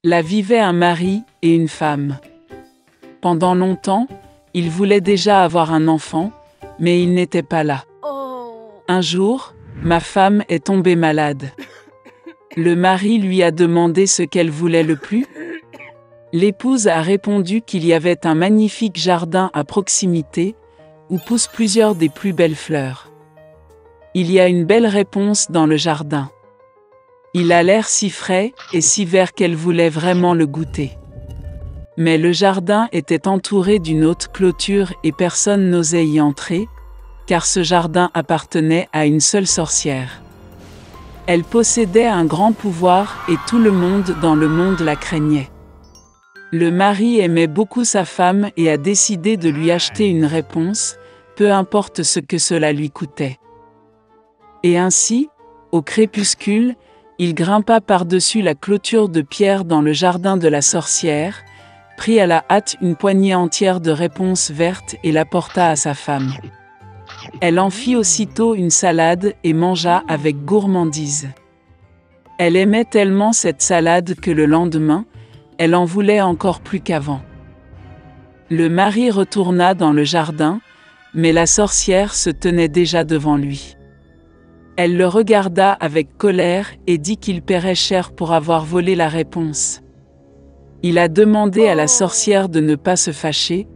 Là vivait un mari et une femme. Pendant longtemps, ils voulaient déjà avoir un enfant, mais il n'était pas là. Un jour, ma femme est tombée malade. Le mari lui a demandé ce qu'elle voulait le plus. L'épouse a répondu qu'il y avait un magnifique jardin à proximité, où poussent plusieurs des plus belles fleurs. Il y a une belle réponse dans le jardin. Il a l'air si frais et si vert qu'elle voulait vraiment le goûter. Mais le jardin était entouré d'une haute clôture et personne n'osait y entrer, car ce jardin appartenait à une seule sorcière. Elle possédait un grand pouvoir et tout le monde dans le monde la craignait. Le mari aimait beaucoup sa femme et a décidé de lui acheter une réponse, peu importe ce que cela lui coûtait. Et ainsi, au crépuscule, il grimpa par-dessus la clôture de pierre dans le jardin de la sorcière, prit à la hâte une poignée entière de réponses vertes et l'apporta à sa femme. Elle en fit aussitôt une salade et mangea avec gourmandise. Elle aimait tellement cette salade que le lendemain, elle en voulait encore plus qu'avant. Le mari retourna dans le jardin, mais la sorcière se tenait déjà devant lui. Elle le regarda avec colère et dit qu'il paierait cher pour avoir volé la réponse. Il a demandé à la sorcière de ne pas se fâcher,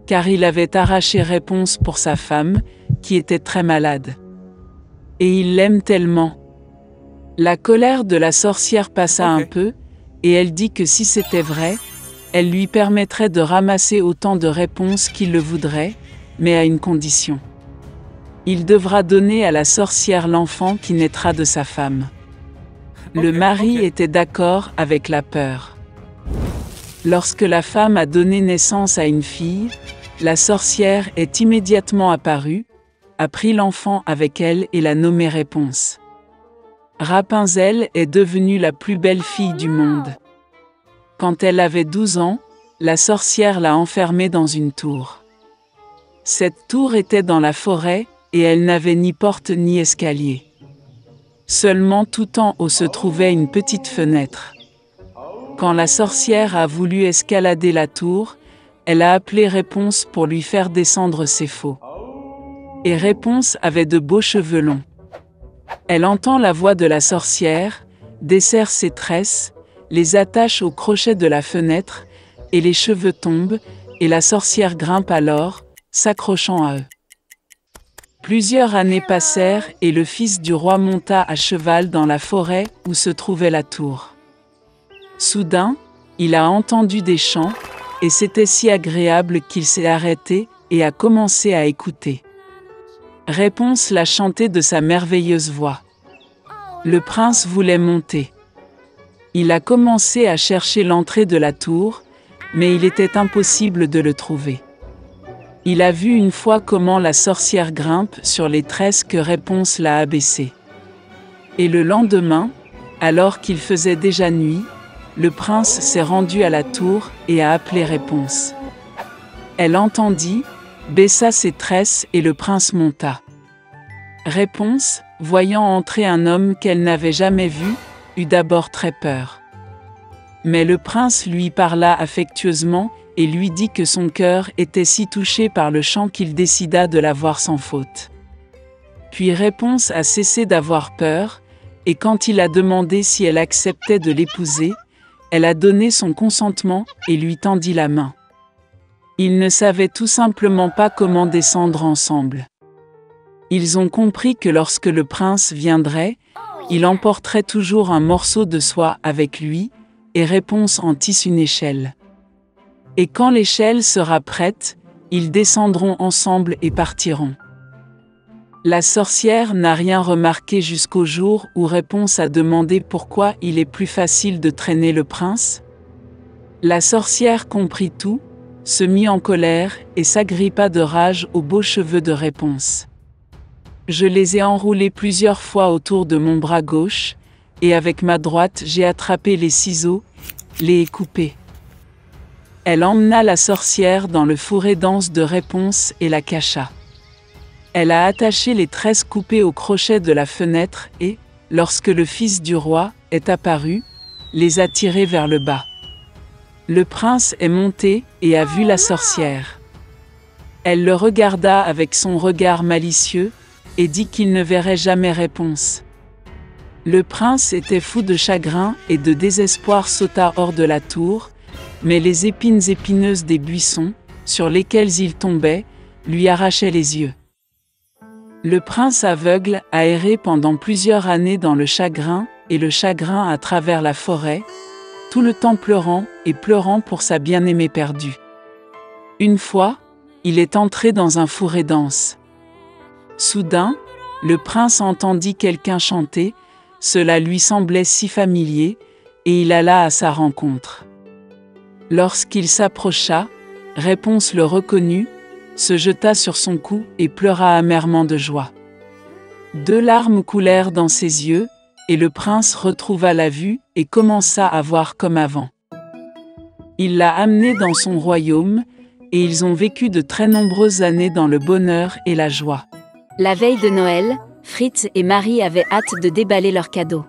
car il avait arraché réponse pour sa femme, qui était très malade. Et il l'aime tellement. La colère de la sorcière passa un peu, et elle dit que si c'était vrai, elle lui permettrait de ramasser autant de réponses qu'il le voudrait, mais à une condition. Il devra donner à la sorcière l'enfant qui naîtra de sa femme. Le mari était d'accord avec la peur. Lorsque la femme a donné naissance à une fille, la sorcière est immédiatement apparue, a pris l'enfant avec elle et l'a nommé Réponse. Rapunzel est devenue la plus belle fille du monde. Quand elle avait 12 ans, la sorcière l'a enfermée dans une tour. Cette tour était dans la forêt, et elle n'avait ni porte ni escalier. Seulement tout en haut se trouvait une petite fenêtre. Quand la sorcière a voulu escalader la tour, elle a appelé Réponse pour lui faire descendre ses faux. Et Réponse avait de beaux cheveux longs. Elle entend la voix de la sorcière, desserre ses tresses, les attache au crochet de la fenêtre, et les cheveux tombent, et la sorcière grimpe alors, s'accrochant à eux. Plusieurs années passèrent et le fils du roi monta à cheval dans la forêt où se trouvait la tour. Soudain, il a entendu des chants, et c'était si agréable qu'il s'est arrêté et a commencé à écouter. Réponse l'a chanté de sa merveilleuse voix. Le prince voulait monter. Il a commencé à chercher l'entrée de la tour, mais il était impossible de le trouver. Il a vu une fois comment la sorcière grimpe sur les tresses que Réponse l'a abaissées. Et le lendemain, alors qu'il faisait déjà nuit, le prince s'est rendu à la tour et a appelé Réponse. Elle entendit, baissa ses tresses et le prince monta. Réponse, voyant entrer un homme qu'elle n'avait jamais vu, eut d'abord très peur. Mais le prince lui parla affectueusement et lui dit que son cœur était si touché par le chant qu'il décida de la voir sans faute. Puis Réponse a cessé d'avoir peur, et quand il a demandé si elle acceptait de l'épouser, elle a donné son consentement et lui tendit la main. Ils ne savaient tout simplement pas comment descendre ensemble. Ils ont compris que lorsque le prince viendrait, il emporterait toujours un morceau de soie avec lui, et Réponse en tisse une échelle. Et quand l'échelle sera prête, ils descendront ensemble et partiront. La sorcière n'a rien remarqué jusqu'au jour où Réponse a demandé pourquoi il est plus facile de traîner le prince. La sorcière comprit tout, se mit en colère et s'agrippa de rage aux beaux cheveux de Réponse. Je les ai enroulés plusieurs fois autour de mon bras gauche, et avec ma droite j'ai attrapé les ciseaux, les ai coupés. Elle emmena la sorcière dans le fourré dense de Réponse et la cacha. Elle a attaché les tresses coupées au crochet de la fenêtre et, lorsque le fils du roi est apparu, les a tirés vers le bas. Le prince est monté et a vu la sorcière. Elle le regarda avec son regard malicieux et dit qu'il ne verrait jamais réponse. Le prince était fou de chagrin et de désespoir, sauta hors de la tour, mais les épines épineuses des buissons, sur lesquels il tombait, lui arrachaient les yeux. Le prince aveugle a erré pendant plusieurs années dans le chagrin et le chagrin à travers la forêt, tout le temps pleurant et pleurant pour sa bien-aimée perdue. Une fois, il est entré dans un fourré dense. Soudain, le prince entendit quelqu'un chanter, cela lui semblait si familier, et il alla à sa rencontre. Lorsqu'il s'approcha, Réponse le reconnut, se jeta sur son cou et pleura amèrement de joie. 2 larmes coulèrent dans ses yeux, et le prince retrouva la vue et commença à voir comme avant. Il l'a amené dans son royaume, et ils ont vécu de très nombreuses années dans le bonheur et la joie. La veille de Noël, Fritz et Marie avaient hâte de déballer leurs cadeaux.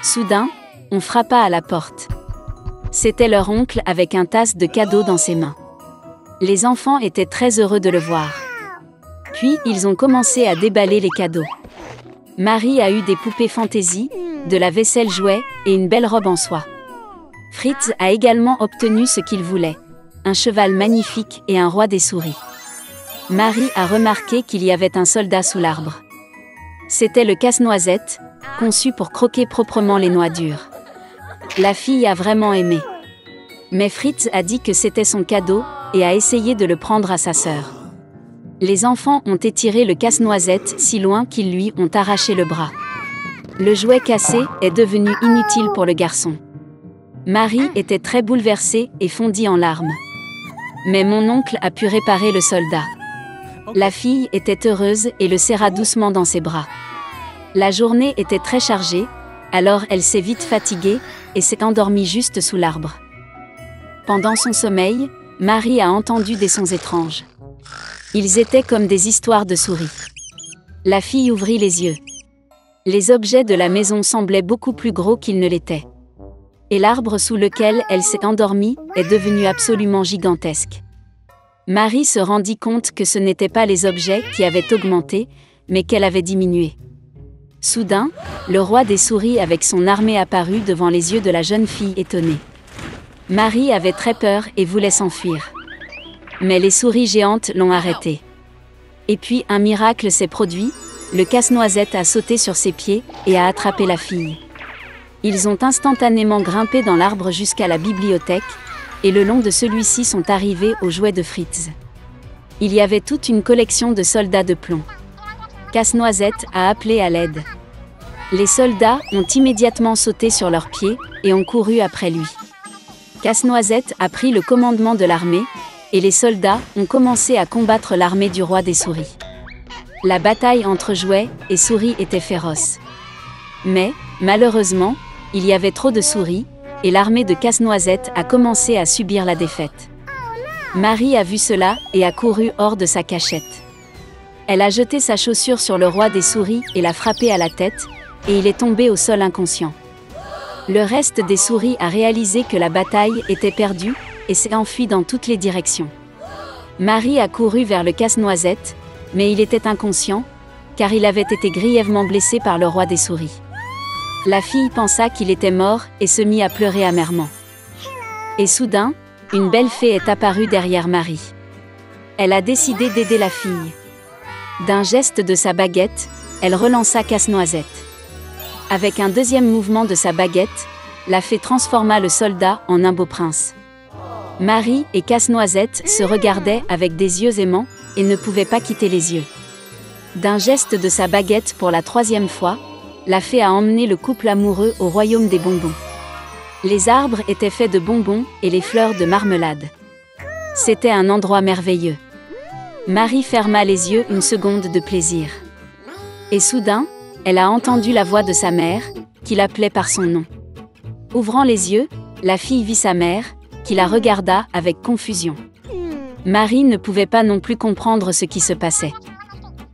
Soudain, on frappa à la porte. C'était leur oncle avec un tasse de cadeaux dans ses mains. Les enfants étaient très heureux de le voir. Puis, ils ont commencé à déballer les cadeaux. Marie a eu des poupées fantaisie, de la vaisselle jouet et une belle robe en soie. Fritz a également obtenu ce qu'il voulait, un cheval magnifique et un roi des souris. Marie a remarqué qu'il y avait un soldat sous l'arbre. C'était le casse-noisette, conçu pour croquer proprement les noix dures. La fille a vraiment aimé. Mais Fritz a dit que c'était son cadeau et a essayé de le prendre à sa sœur. Les enfants ont étiré le casse-noisette si loin qu'ils lui ont arraché le bras. Le jouet cassé est devenu inutile pour le garçon. Marie était très bouleversée et fondit en larmes. Mais mon oncle a pu réparer le soldat. La fille était heureuse et le serra doucement dans ses bras. La journée était très chargée, alors elle s'est vite fatiguée et s'est endormie juste sous l'arbre. Pendant son sommeil, Marie a entendu des sons étranges. Ils étaient comme des histoires de souris. La fille ouvrit les yeux. Les objets de la maison semblaient beaucoup plus gros qu'ils ne l'étaient. Et l'arbre sous lequel elle s'est endormie est devenu absolument gigantesque. Marie se rendit compte que ce n'étaient pas les objets qui avaient augmenté, mais qu'elle avait diminué. Soudain, le roi des souris avec son armée apparut devant les yeux de la jeune fille étonnée. Marie avait très peur et voulait s'enfuir. Mais les souris géantes l'ont arrêtée. Et puis un miracle s'est produit, le casse-noisette a sauté sur ses pieds et a attrapé la fille. Ils ont instantanément grimpé dans l'arbre jusqu'à la bibliothèque, et le long de celui-ci sont arrivés aux jouets de Fritz. Il y avait toute une collection de soldats de plomb. Casse-noisette a appelé à l'aide. Les soldats ont immédiatement sauté sur leurs pieds et ont couru après lui. Casse-noisette a pris le commandement de l'armée, et les soldats ont commencé à combattre l'armée du roi des souris. La bataille entre jouets et souris était féroce. Mais, malheureusement, il y avait trop de souris, et l'armée de Casse-noisette a commencé à subir la défaite. Marie a vu cela et a couru hors de sa cachette. Elle a jeté sa chaussure sur le roi des souris et l'a frappé à la tête, et il est tombé au sol inconscient. Le reste des souris a réalisé que la bataille était perdue et s'est enfui dans toutes les directions. Marie a couru vers le casse-noisette, mais il était inconscient, car il avait été grièvement blessé par le roi des souris. La fille pensa qu'il était mort et se mit à pleurer amèrement. Et soudain, une belle fée est apparue derrière Marie. Elle a décidé d'aider la fille. D'un geste de sa baguette, elle relança Casse-noisette. Avec un deuxième mouvement de sa baguette, la fée transforma le soldat en un beau prince. Marie et Casse-noisette se regardaient avec des yeux aimants et ne pouvaient pas quitter les yeux. D'un geste de sa baguette pour la 3e fois, la fée a emmené le couple amoureux au royaume des bonbons. Les arbres étaient faits de bonbons et les fleurs de marmelade. C'était un endroit merveilleux. Marie ferma les yeux une seconde de plaisir. Et soudain, elle a entendu la voix de sa mère, qui l'appelait par son nom. Ouvrant les yeux, la fille vit sa mère, qui la regarda avec confusion. Marie ne pouvait pas non plus comprendre ce qui se passait.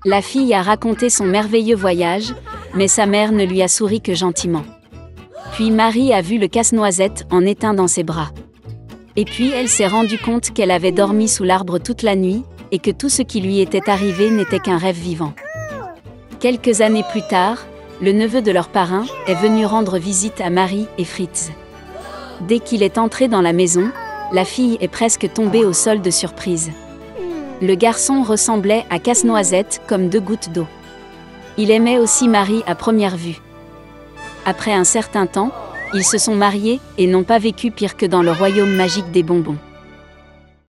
La fille a raconté son merveilleux voyage, mais sa mère ne lui a souri que gentiment. Puis Marie a vu le casse-noisette en éteint dans ses bras. Et puis elle s'est rendue compte qu'elle avait dormi sous l'arbre toute la nuit, et que tout ce qui lui était arrivé n'était qu'un rêve vivant. Quelques années plus tard, le neveu de leur parrain est venu rendre visite à Marie et Fritz. Dès qu'il est entré dans la maison, la fille est presque tombée au sol de surprise. Le garçon ressemblait à Casse-Noisette comme 2 gouttes d'eau. Il aimait aussi Marie à première vue. Après un certain temps, ils se sont mariés et n'ont pas vécu pire que dans le royaume magique des bonbons.